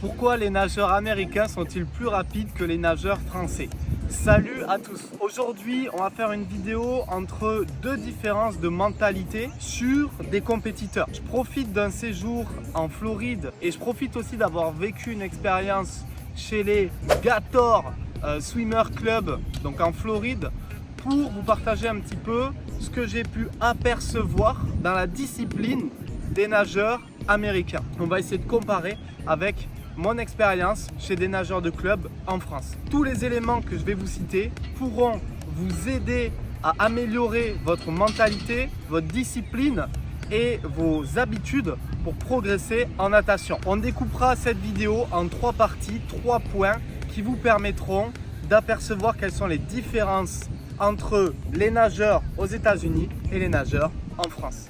Pourquoi les nageurs américains sont-ils plus rapides que les nageurs français? Salut à tous! Aujourd'hui, on va faire une vidéo entre deux différences de mentalité sur des compétiteurs. Je profite d'un séjour en Floride et je profite aussi d'avoir vécu une expérience chez les Gator Swimmer Club, donc en Floride, pour vous partager un petit peu ce que j'ai pu apercevoir dans la discipline des nageurs américains. On va essayer de comparer avec mon expérience chez des nageurs de club en France. Tous les éléments que je vais vous citer pourront vous aider à améliorer votre mentalité, votre discipline et vos habitudes pour progresser en natation. On découpera cette vidéo en trois parties, 3 points qui vous permettront d'apercevoir quelles sont les différences entre les nageurs aux États-Unis et les nageurs en France.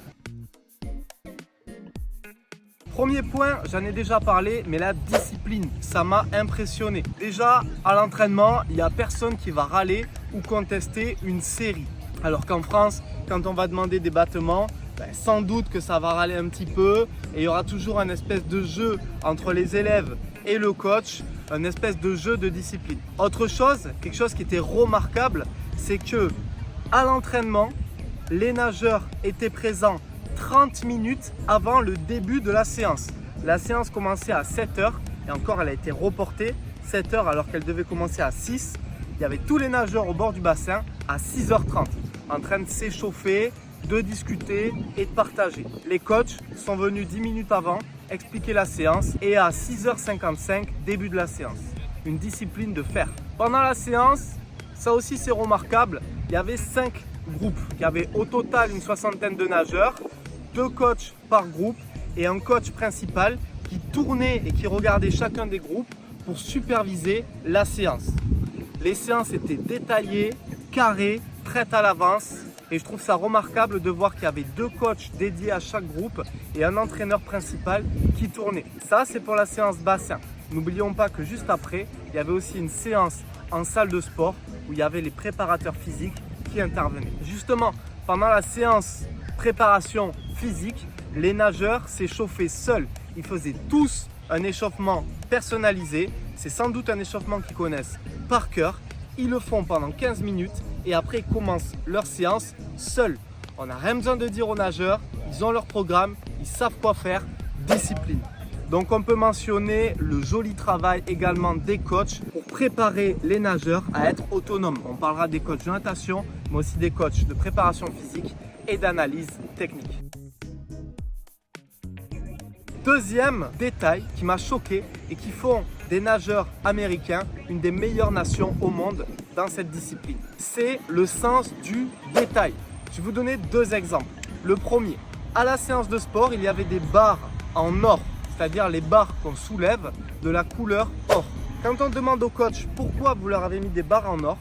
Premier point, j'en ai déjà parlé, mais la discipline, ça m'a impressionné. Déjà, à l'entraînement, il n'y a personne qui va râler ou contester une série. Alors qu'en France, quand on va demander des battements, sans doute que ça va râler un petit peu et il y aura toujours un espèce de jeu entre les élèves et le coach, un espèce de jeu de discipline. Autre chose, quelque chose qui était remarquable, c'est que à l'entraînement, les nageurs étaient présents 30 minutes avant le début de la séance. La séance commençait à 7 h et encore elle a été reportée 7 h alors qu'elle devait commencer à 6. Il y avait tous les nageurs au bord du bassin à 6h30 en train de s'échauffer, de discuter et de partager. Les coachs sont venus 10 minutes avant expliquer la séance et à 6h55, début de la séance. Une discipline de fer. Pendant la séance, ça aussi c'est remarquable, il y avait 5 groupes. Il y avait au total une soixantaine de nageurs, 2 coachs par groupe et un coach principal qui tournait et qui regardait chacun des groupes pour superviser la séance. Les séances étaient détaillées, carrées, prêtes à l'avance et je trouve ça remarquable de voir qu'il y avait 2 coachs dédiés à chaque groupe et un entraîneur principal qui tournait. Ça, c'est pour la séance bassin. N'oublions pas que juste après, il y avait aussi une séance en salle de sport où il y avait les préparateurs physiques qui intervenaient. Justement, pendant la séance préparation physique, les nageurs s'échauffaient seuls. Ils faisaient tous un échauffement personnalisé. C'est sans doute un échauffement qu'ils connaissent par cœur. Ils le font pendant 15 minutes et après ils commencent leur séance seuls. On n'a rien besoin de dire aux nageurs. Ils ont leur programme, ils savent quoi faire. Discipline. Donc on peut mentionner le joli travail également des coachs pour préparer les nageurs à être autonomes. On parlera des coachs de natation, mais aussi des coachs de préparation physique et d'analyse technique. Deuxième détail qui m'a choqué et qui font des nageurs américains une des meilleures nations au monde dans cette discipline, c'est le sens du détail. Je vais vous donner 2 exemples. Le premier, à la séance de sport, il y avait des barres en or, c'est-à-dire les barres qu'on soulève de la couleur or. Quand on demande au coach pourquoi vous leur avez mis des barres en or,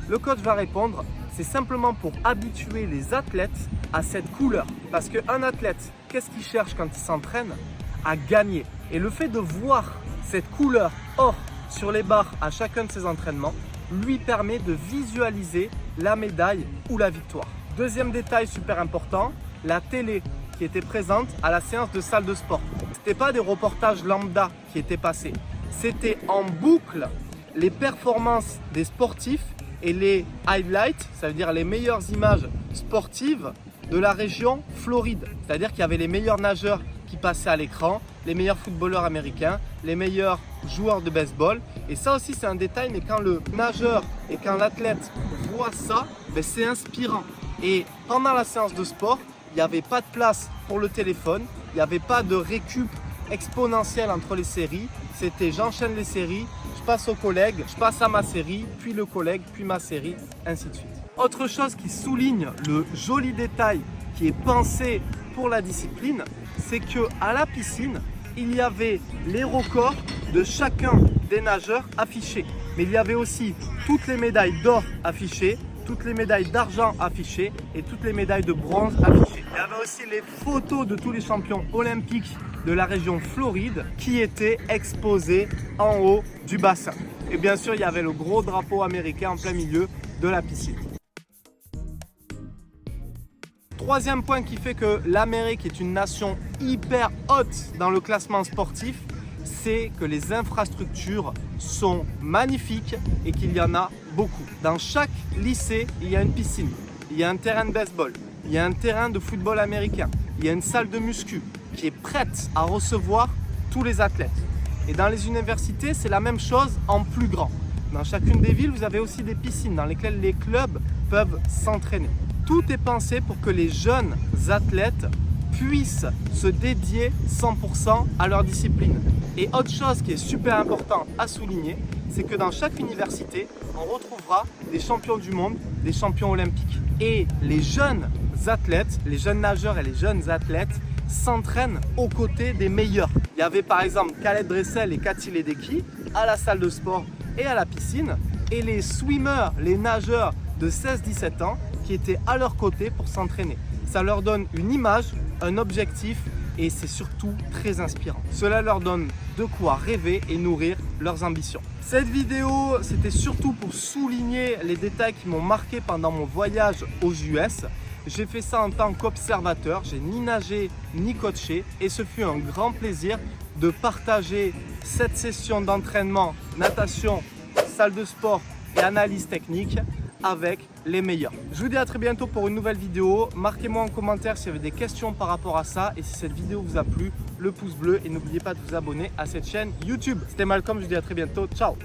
le coach va répondre c'est simplement pour habituer les athlètes à cette couleur. Parce qu'un athlète, qu'est-ce qu'il cherche quand il s'entraîne? À gagner. Et le fait de voir cette couleur or sur les barres à chacun de ses entraînements lui permet de visualiser la médaille ou la victoire. Deuxième détail super important, la télé qui était présente à la séance de salle de sport. Ce n'était pas des reportages lambda qui étaient passés. C'était en boucle les performances des sportifs et les highlights, ça veut dire les meilleures images sportives de la région Floride. C'est-à-dire qu'il y avait les meilleurs nageurs qui passaient à l'écran, les meilleurs footballeurs américains, les meilleurs joueurs de baseball. Et ça aussi c'est un détail, mais quand le nageur et quand l'athlète voit ça, c'est inspirant. Et pendant la séance de sport, il n'y avait pas de place pour le téléphone, il n'y avait pas de récup exponentielle entre les séries. C'était j'enchaîne les séries, je passe au collègue, je passe à ma série, puis le collègue, puis ma série, ainsi de suite. Autre chose qui souligne le joli détail qui est pensé pour la discipline, c'est qu'à la piscine, il y avait les records de chacun des nageurs affichés. Mais il y avait aussi toutes les médailles d'or affichées, toutes les médailles d'argent affichées et toutes les médailles de bronze affichées. Il y avait aussi les photos de tous les champions olympiques de la région Floride qui étaient exposées en haut du bassin. Et bien sûr, il y avait le gros drapeau américain en plein milieu de la piscine. Troisième point qui fait que l'Amérique est une nation hyper haute dans le classement sportif, c'est que les infrastructures sont magnifiques et qu'il y en a beaucoup. Dans chaque lycée, il y a une piscine, il y a un terrain de baseball, il y a un terrain de football américain, il y a une salle de muscu qui est prête à recevoir tous les athlètes. Et dans les universités, c'est la même chose en plus grand. Dans chacune des villes, vous avez aussi des piscines dans lesquelles les clubs peuvent s'entraîner. Tout est pensé pour que les jeunes athlètes puissent se dédier 100% à leur discipline. Et autre chose qui est super important à souligner, c'est que dans chaque université, on retrouvera des champions du monde, des champions olympiques. Et les jeunes athlètes, les jeunes nageurs et les jeunes athlètes s'entraînent aux côtés des meilleurs. Il y avait par exemple Khaled Dressel et Cathy Ledecky à la salle de sport et à la piscine, et les swimmers, les nageurs de 16-17 ans qui étaient à leur côté pour s'entraîner. Ça leur donne une image, un objectif et c'est surtout très inspirant. Cela leur donne de quoi rêver et nourrir leurs ambitions. Cette vidéo, c'était surtout pour souligner les détails qui m'ont marqué pendant mon voyage aux US. J'ai fait ça en tant qu'observateur, j'ai ni nagé ni coaché et ce fut un grand plaisir de partager cette session d'entraînement, natation, salle de sport et analyse technique avec les meilleurs. Je vous dis à très bientôt pour une nouvelle vidéo. Marquez-moi en commentaire s'il y avait des questions par rapport à ça et si cette vidéo vous a plu, le pouce bleu et n'oubliez pas de vous abonner à cette chaîne YouTube. C'était Malcolm, je vous dis à très bientôt. Ciao!